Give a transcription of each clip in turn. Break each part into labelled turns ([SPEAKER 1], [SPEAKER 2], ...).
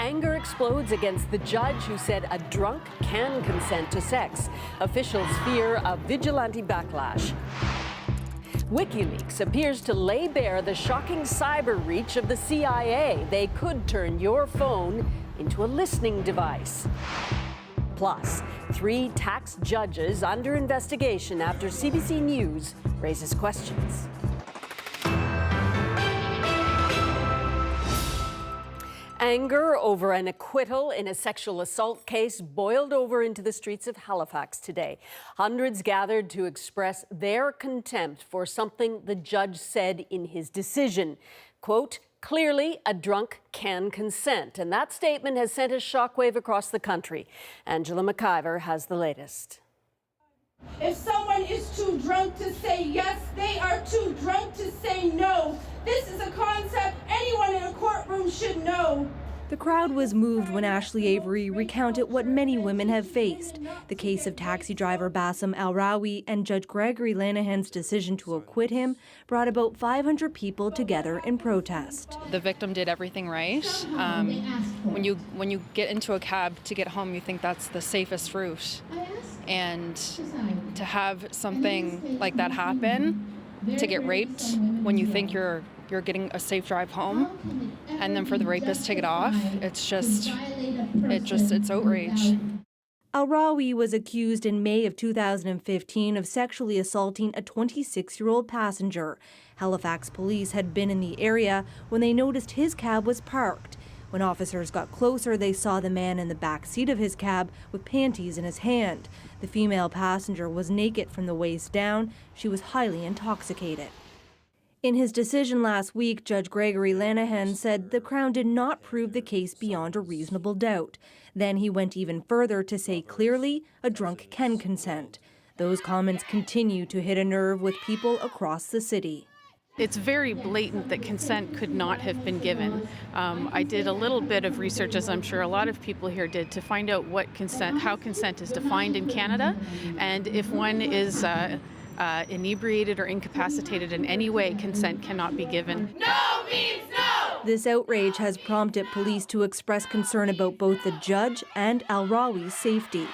[SPEAKER 1] Anger explodes against the judge who said a drunk can consent to sex. Officials fear a vigilante backlash. WikiLeaks appears to lay bare the shocking cyber reach of the CIA. They could turn your phone into a listening device. Plus, 3 tax judges under investigation after CBC News raises questions. Anger over an acquittal in a sexual assault case boiled over into the streets of Halifax today. Hundreds gathered to express their contempt for something the judge said in his decision. Quote, "Clearly, a drunk can consent." And that statement has sent a shockwave across the country. Angela MacIvor has the latest.
[SPEAKER 2] If someone is too drunk to say yes, they are too drunk to say no. This is a concept anyone in a courtroom should know.
[SPEAKER 3] The crowd was moved when Ashley Avery recounted what many women have faced, the case of taxi driver Bassem Al-Rawi, and Judge Gregory Lanahan's decision to acquit him brought about 500 people together in protest.
[SPEAKER 4] The victim did everything right. When you get into a cab to get home, you think that's the safest route. And to have something like that happen, to get raped when you think you're getting a safe drive home, and then for the rapist to get off, it's outrage.
[SPEAKER 3] Al-Rawi was accused in May of 2015 of sexually assaulting a 26-year-old passenger. Halifax police had been in the area when they noticed his cab was parked. When officers got closer, they saw the man in the back seat of his cab with panties in his hand. The female passenger was naked from the waist down. She was highly intoxicated. In his decision last week, Judge Gregory Lanahan said the Crown did not prove the case beyond a reasonable doubt. Then he went even further to say clearly a drunk can consent. Those comments continue to hit a nerve with people across the city.
[SPEAKER 5] It's very blatant that consent could not have been given. I did a little bit of research, as I'm sure a lot of people here did, to find out how consent is defined in Canada, and if one is inebriated or incapacitated in any way, consent cannot be given.
[SPEAKER 2] No means no!
[SPEAKER 3] This outrage has prompted police to express concern about both the judge and Al-Rawi's safety.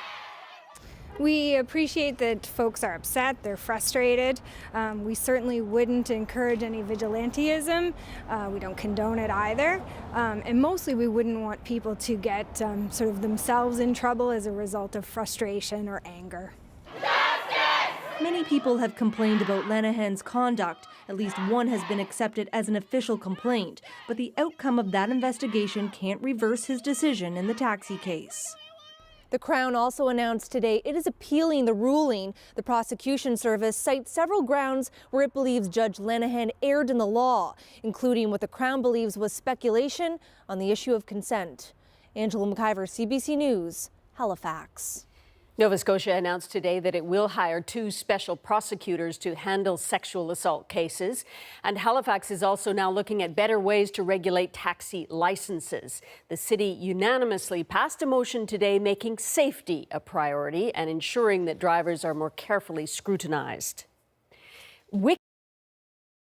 [SPEAKER 6] We appreciate that folks are upset, they're frustrated. We certainly wouldn't encourage any vigilantism. We don't condone it either. And mostly we wouldn't want people to get sort of themselves in trouble as a result of frustration or anger.
[SPEAKER 3] Many people have complained about Lanahan's conduct. At least one has been accepted as an official complaint, but the outcome of that investigation can't reverse his decision in the taxi case. The Crown also announced today it is appealing the ruling. The prosecution service cites several grounds where it believes Judge Lanahan erred in the law, including what the Crown believes was speculation on the issue of consent. Angela MacIvor, CBC News, Halifax.
[SPEAKER 1] Nova Scotia announced today that it will hire 2 special prosecutors to handle sexual assault cases. And Halifax is also now looking at better ways to regulate taxi licenses. The city unanimously passed a motion today making safety a priority and ensuring that drivers are more carefully scrutinized.